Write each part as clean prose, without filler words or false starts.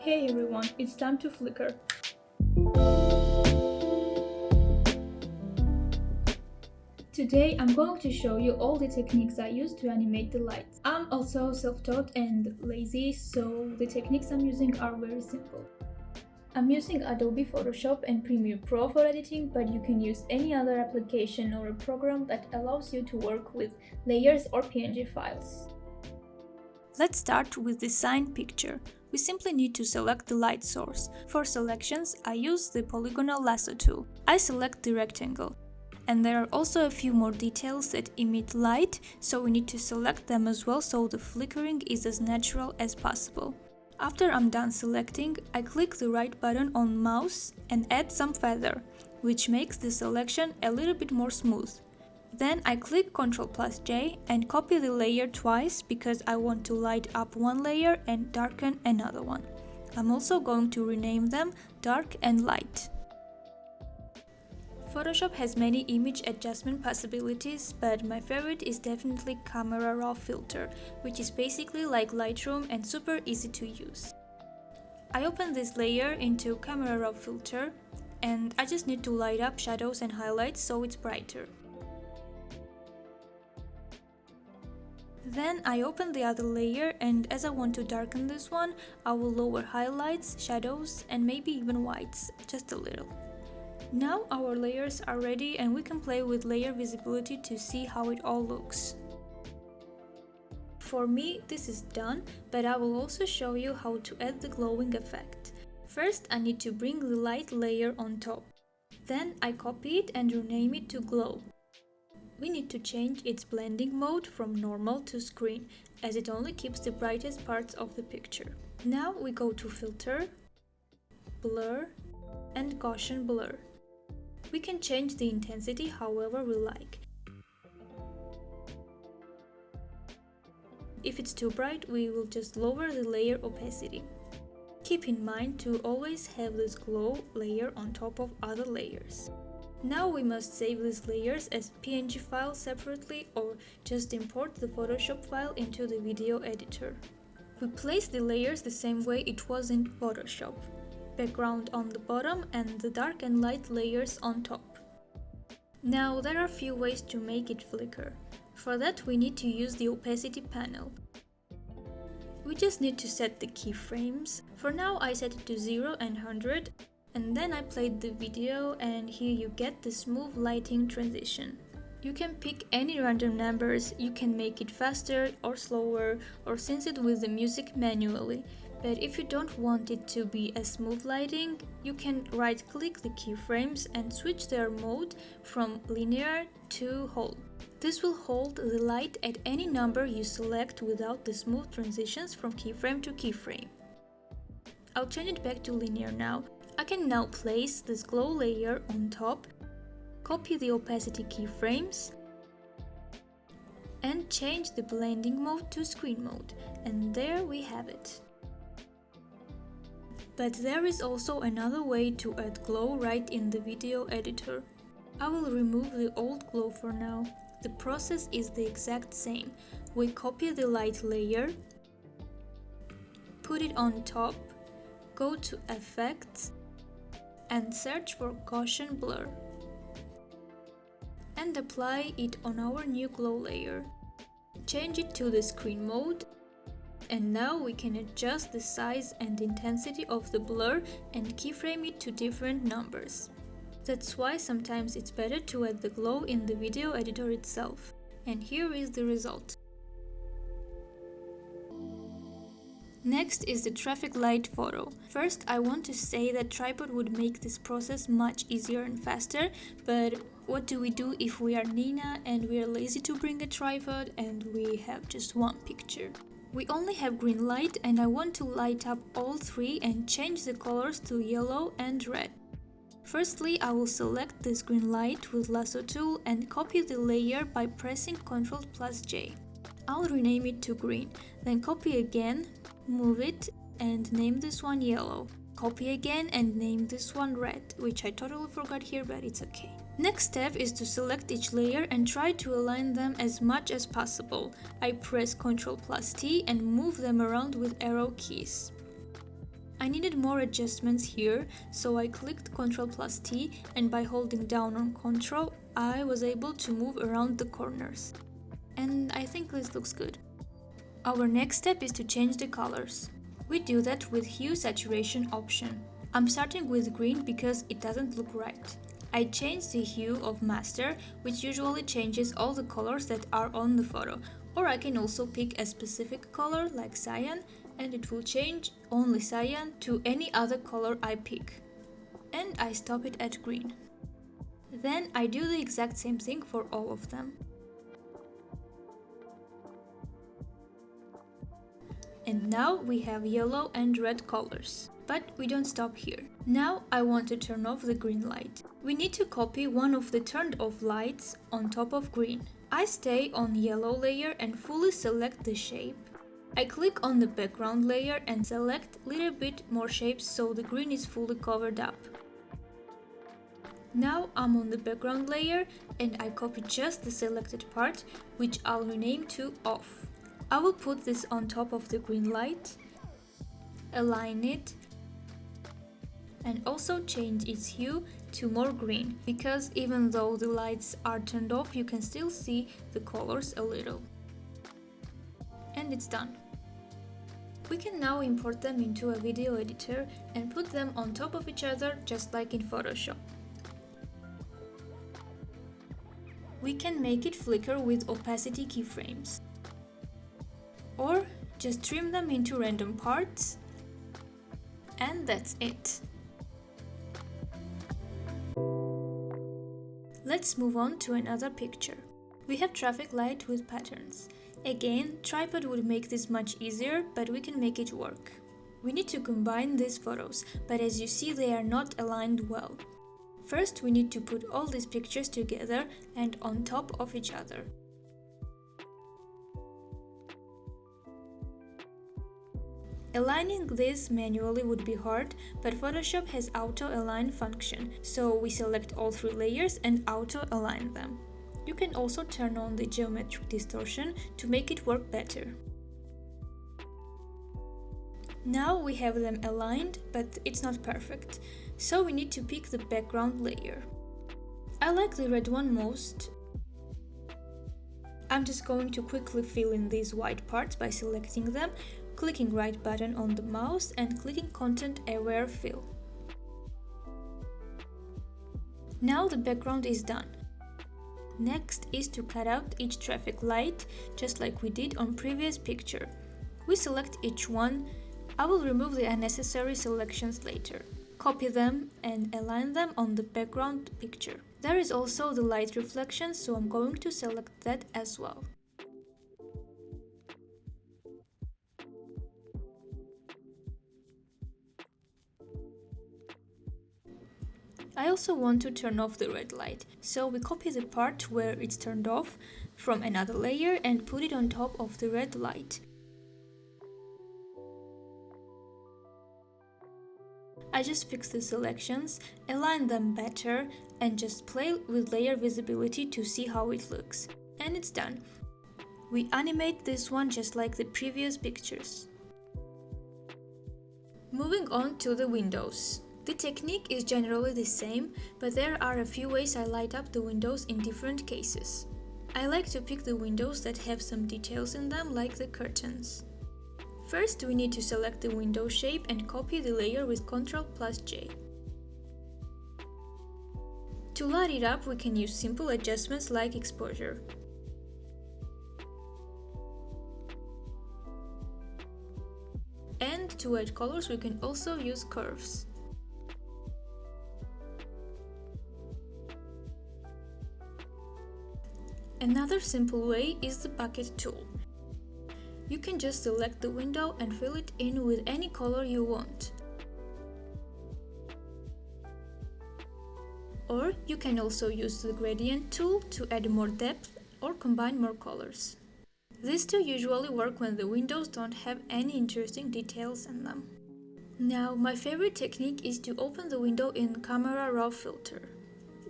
Hey everyone, it's time to flicker. Today I'm going to show you all the techniques I use to animate the lights. I'm also self-taught and lazy, so the techniques I'm using are very simple. I'm using Adobe Photoshop and Premiere Pro for editing, but you can use any other application or a program that allows you to work with layers or PNG files. Let's start with the sign picture. We simply need to select the light source. For selections, I use the polygonal lasso tool. I select the rectangle. And there are also a few more details that emit light, so we need to select them as well so the flickering is as natural as possible. After I'm done selecting, I click the right button on mouse and add some feather, which makes the selection a little bit more smooth. Then I click Ctrl+J and copy the layer twice because I want to light up one layer and darken another one. I'm also going to rename them Dark and Light. Photoshop has many image adjustment possibilities, but my favorite is definitely Camera Raw filter, which is basically like Lightroom and super easy to use. I open this layer into Camera Raw filter and I just need to light up shadows and highlights so it's brighter. Then I open the other layer, and as I want to darken this one, I will lower highlights, shadows and maybe even whites, just a little. Now our layers are ready and we can play with layer visibility to see how it all looks. For me, this is done, but I will also show you how to add the glowing effect. First, I need to bring the light layer on top. Then I copy it and rename it to Glow. We need to change its blending mode from normal to screen, as it only keeps the brightest parts of the picture. Now we go to Filter, Blur and Gaussian Blur. We can change the intensity however we like. If it's too bright, we will just lower the layer opacity. Keep in mind to always have this glow layer on top of other layers. Now we must save these layers as PNG files separately or just import the Photoshop file into the video editor. We place the layers the same way it was in Photoshop. Background on the bottom and the dark and light layers on top. Now there are a few ways to make it flicker. For that we need to use the opacity panel. We just need to set the keyframes. For now I set it to 0 and 100. And then I played the video and here you get the smooth lighting transition. You can pick any random numbers, you can make it faster or slower or sync it with the music manually. But if you don't want it to be a smooth lighting, you can right click the keyframes and switch their mode from linear to whole. This will hold the light at any number you select without the smooth transitions from keyframe to keyframe. I'll change it back to linear now. I can now place this glow layer on top, copy the opacity keyframes, and change the blending mode to screen mode, and there we have it. But there is also another way to add glow right in the video editor. I will remove the old glow for now. The process is the exact same. We copy the light layer, put it on top, go to Effects, and search for Gaussian Blur and apply it on our new glow layer. Change it to the screen mode and now we can adjust the size and intensity of the blur and keyframe it to different numbers. That's why sometimes it's better to add the glow in the video editor itself. And here is the result. Next is the traffic light photo. First, I want to say that tripod would make this process much easier and faster, but what do we do if we are Nina and we are lazy to bring a tripod and we have just one picture? We only have green light and I want to light up all three and change the colors to yellow and red. Firstly, I will select this green light with lasso tool and copy the layer by pressing Ctrl+J. I'll rename it to green, then copy again, move it and name this one yellow. Copy again and name this one red, which I totally forgot here, but it's okay. Next step is to select each layer and try to align them as much as possible. I press Ctrl+T and move them around with arrow keys. I needed more adjustments here, so I clicked Ctrl+T, and by holding down on Ctrl, I was able to move around the corners. And I think this looks good. Our next step is to change the colors. We do that with Hue Saturation option. I'm starting with green because it doesn't look right. I changed the hue of master, which usually changes all the colors that are on the photo, or I can also pick a specific color like cyan, and it will change only cyan to any other color I pick. And I stop it at green. Then I do the exact same thing for all of them. And now we have yellow and red colors. But we don't stop here. Now I want to turn off the green light. We need to copy one of the turned off lights on top of green. I stay on yellow layer and fully select the shape. I click on the background layer and select a little bit more shapes so the green is fully covered up. Now I'm on the background layer and I copy just the selected part, which I'll rename to off. I will put this on top of the green light, align it, and also change its hue to more green, because even though the lights are turned off, you can still see the colors a little. And it's done. We can now import them into a video editor and put them on top of each other just like in Photoshop. We can make it flicker with opacity keyframes. Or just trim them into random parts. And that's it. Let's move on to another picture. We have traffic light with patterns. Again, tripod would make this much easier, but we can make it work. We need to combine these photos, but as you see they are not aligned well. First, we need to put all these pictures together and on top of each other. Aligning this manually would be hard, but Photoshop has auto-align function, so we select all three layers and auto-align them. You can also turn on the geometric distortion to make it work better. Now we have them aligned, but it's not perfect, so we need to pick the background layer. I like the red one most. I'm just going to quickly fill in these white parts by selecting them, clicking right button on the mouse and clicking Content Aware Fill. Now the background is done. Next is to cut out each traffic light, just like we did on previous picture. We select each one. I will remove the unnecessary selections later. Copy them and align them on the background picture. There is also the light reflection, so I'm going to select that as well. I also want to turn off the red light, so we copy the part where it's turned off from another layer and put it on top of the red light. I just fix the selections, align them better, and just play with layer visibility to see how it looks. And it's done. We animate this one just like the previous pictures. Moving on to the windows. The technique is generally the same, but there are a few ways I light up the windows in different cases. I like to pick the windows that have some details in them, like the curtains. First, we need to select the window shape and copy the layer with Ctrl+J. To light it up, we can use simple adjustments like exposure. And to add colors, we can also use curves. Another simple way is the bucket tool. You can just select the window and fill it in with any color you want. Or you can also use the gradient tool to add more depth or combine more colors. These two usually work when the windows don't have any interesting details in them. Now, my favorite technique is to open the window in Camera Raw filter,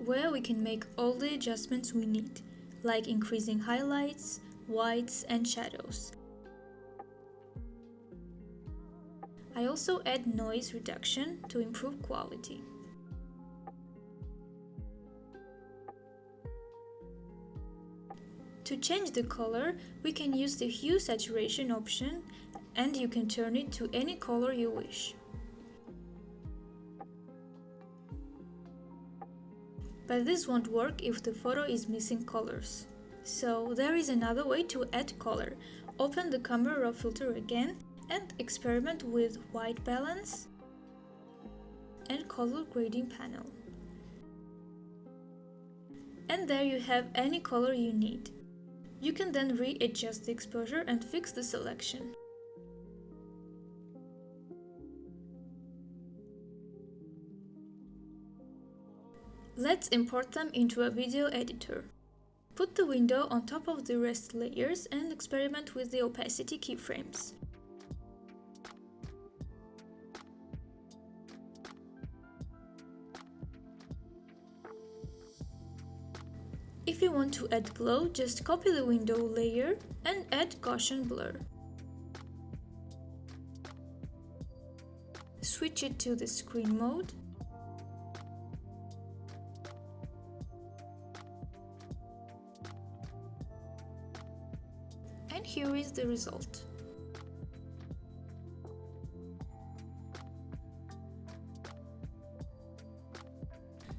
where we can make all the adjustments we need, like increasing highlights, whites, and shadows. I also add noise reduction to improve quality. To change the color, we can use the hue saturation option, and you can turn it to any color you wish. But this won't work if the photo is missing colors. So there is another way to add color. Open the camera raw filter again and experiment with white balance and color grading panel. And there you have any color you need. You can then readjust the exposure and fix the selection. Let's import them into a video editor. Put the window on top of the rest layers and experiment with the opacity keyframes. If you want to add glow, just copy the window layer and add Gaussian blur. Switch it to the screen mode. And here is the result.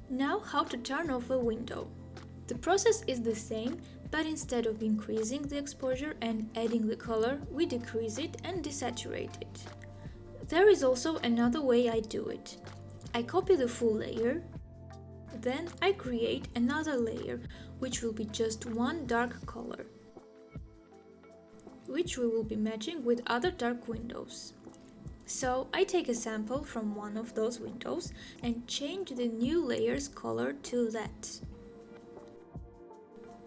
Now, how to turn off a window. The process is the same, but instead of increasing the exposure and adding the color, we decrease it and desaturate it. There is also another way I do it. I copy the full layer, then I create another layer, which will be just one dark color, which we will be matching with other dark windows. So I take a sample from one of those windows and change the new layer's color to that.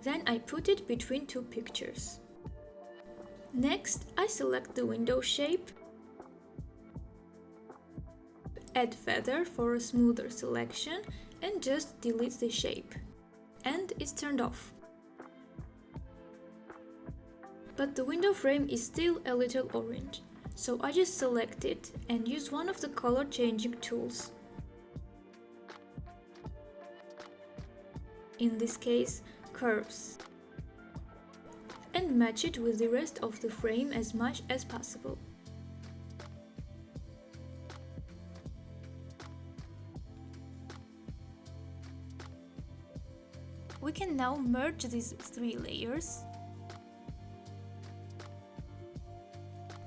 Then I put it between two pictures. Next, I select the window shape, add feather for a smoother selection, and just delete the shape. And it's turned off. But the window frame is still a little orange, so I just select it and use one of the color changing tools. In this case, curves. And match it with the rest of the frame as much as possible. We can now merge these three layers.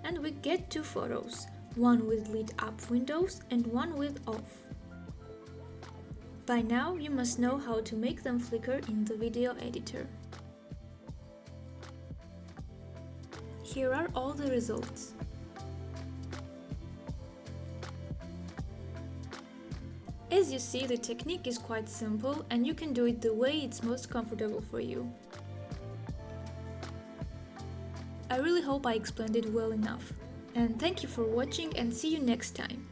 And we get two photos, one with lit up windows and one with off. By now you must know how to make them flicker in the video editor. Here are all the results. As you see, the technique is quite simple and you can do it the way it's most comfortable for you. I really hope I explained it well enough. And thank you for watching and see you next time.